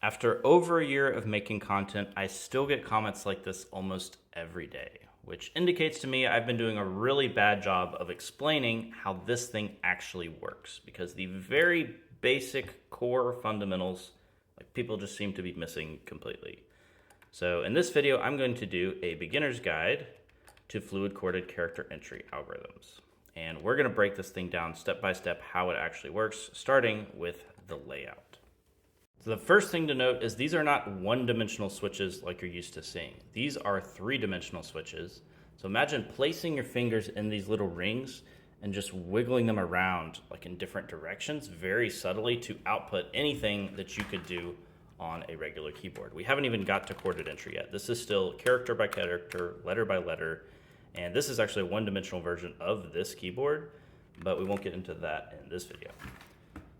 After over a year of making content, I still get comments like this almost every day, which indicates to me I've been doing a really bad job of explaining how this thing actually works, because the very basic core fundamentals, like, people just seem to be missing completely. So in this video, I'm going to do a beginner's guide to fluid chorded character entry algorithms. And we're going to break this thing down step by step how it actually works, starting with the layout. So the first thing to note is these are not one-dimensional switches like you're used to seeing. These are three-dimensional switches. So imagine placing your fingers in these little rings and just wiggling them around like in different directions very subtly to output anything that you could do on a regular keyboard. We haven't even got to chorded entry yet. This is still character by character, letter by letter, and this is actually a one-dimensional version of this keyboard, but we won't get into that in this video.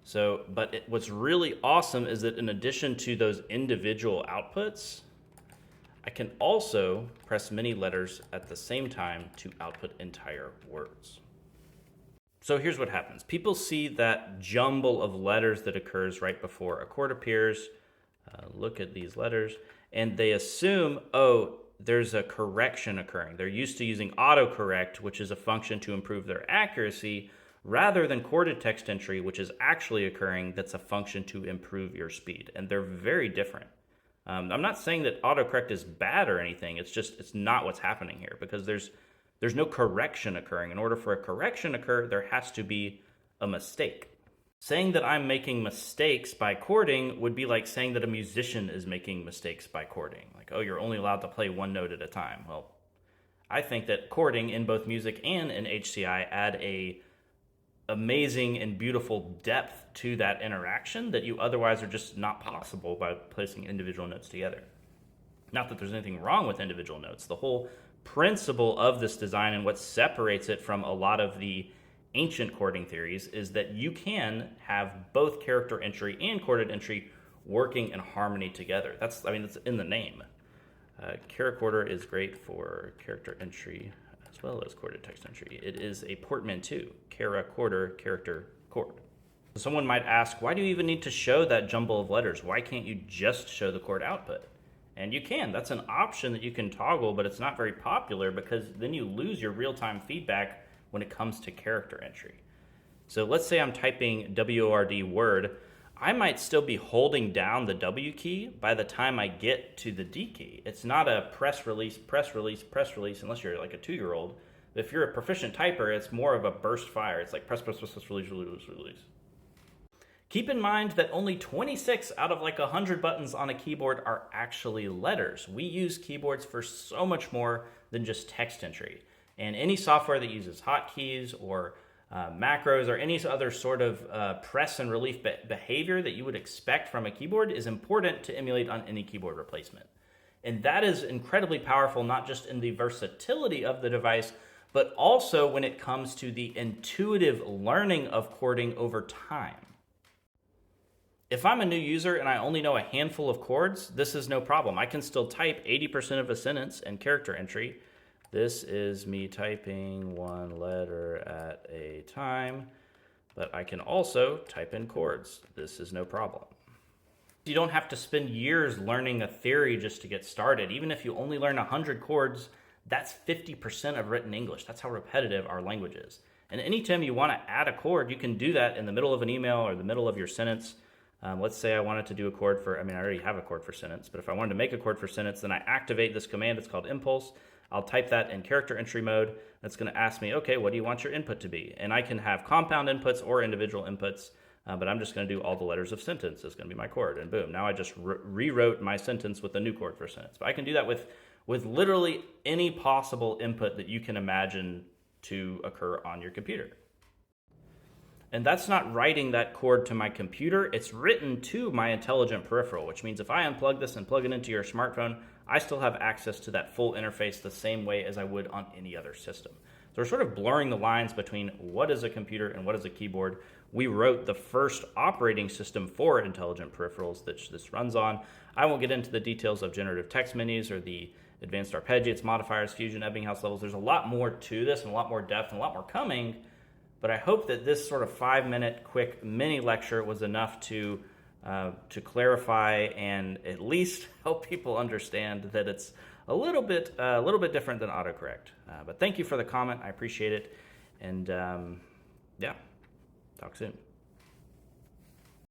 So, what's really awesome is that in addition to those individual outputs, I can also press many letters at the same time to output entire words. So here's what happens. People see that jumble of letters that occurs right before a chord appears. Look at these letters, and they assume, oh, there's a correction occurring. They're used to using autocorrect, which is a function to improve their accuracy, rather than chorded text entry, which is actually occurring, that's a function to improve your speed. And they're very different. I'm not saying that autocorrect is bad or anything. It's just, it's not what's happening here, because there's no correction occurring. In order for a correction to occur, there has to be a mistake. Saying that I'm making mistakes by chording would be like saying that a musician is making mistakes by chording. Like, oh, you're only allowed to play one note at a time. Well, I think that chording in both music and in HCI add a amazing and beautiful depth to that interaction that you otherwise are just not possible by placing individual notes together. Not that there's anything wrong with individual notes. The whole principle of this design and what separates it from a lot of the ancient chording theories is that you can have both character entry and chorded entry working in harmony together. That's in the name. Characorder is great for character entry as well as chorded text entry. It is a portmanteau, characorder, character, chord. Someone might ask, why do you even need to show that jumble of letters? Why can't you just show the chord output? And you can. That's an option that you can toggle, but it's not very popular because then you lose your real-time feedback when it comes to character entry. So let's say I'm typing WORD word. I might still be holding down the W key by the time I get to the D key. It's not a press, release, press, release, press, release, unless you're like a 2-year-old. If you're a proficient typer, it's more of a burst fire. It's like press, press, press, press, release, release, release. Keep in mind that only 26 out of like 100 buttons on a keyboard are actually letters. We use keyboards for so much more than just text entry. And any software that uses hotkeys or macros or any other sort of press and relief behavior that you would expect from a keyboard is important to emulate on any keyboard replacement. And that is incredibly powerful, not just in the versatility of the device, but also when it comes to the intuitive learning of chording over time. If I'm a new user and I only know a handful of chords, this is no problem. I can still type 80% of a sentence in character entry. This is me typing one letter at a time, but I can also type in chords. This is no problem. You don't have to spend years learning a theory just to get started. Even if you only learn 100 chords, that's 50% of written English. That's how repetitive our language is. And anytime you want to add a chord, you can do that in the middle of an email or the middle of your sentence. Let's say I wanted to do a chord for, I already have a chord for sentence, but if I wanted to make a chord for sentence, then I activate this command. It's called impulse. I'll type that in character entry mode. That's going to ask me, okay, what do you want your input to be? And I can have compound inputs or individual inputs, but I'm just going to do all the letters of sentence. It's going to be my chord, and boom. Now I just rewrote my sentence with a new chord for sentence. But I can do that with literally any possible input that you can imagine to occur on your computer. And that's not writing that chord to my computer. It's written to my intelligent peripheral, which means if I unplug this and plug it into your smartphone, I still have access to that full interface the same way as I would on any other system. So we're sort of blurring the lines between what is a computer and what is a keyboard. We wrote the first operating system for intelligent peripherals that this runs on. I won't get into the details of generative text menus or the advanced arpeggiates, modifiers, fusion, Ebbinghaus levels. There's a lot more to this and a lot more depth and a lot more coming. But I hope that this sort of 5-minute quick mini lecture was enough to to clarify and at least help people understand that it's a little bit different than autocorrect. But thank you for the comment. I appreciate it. And yeah, talk soon.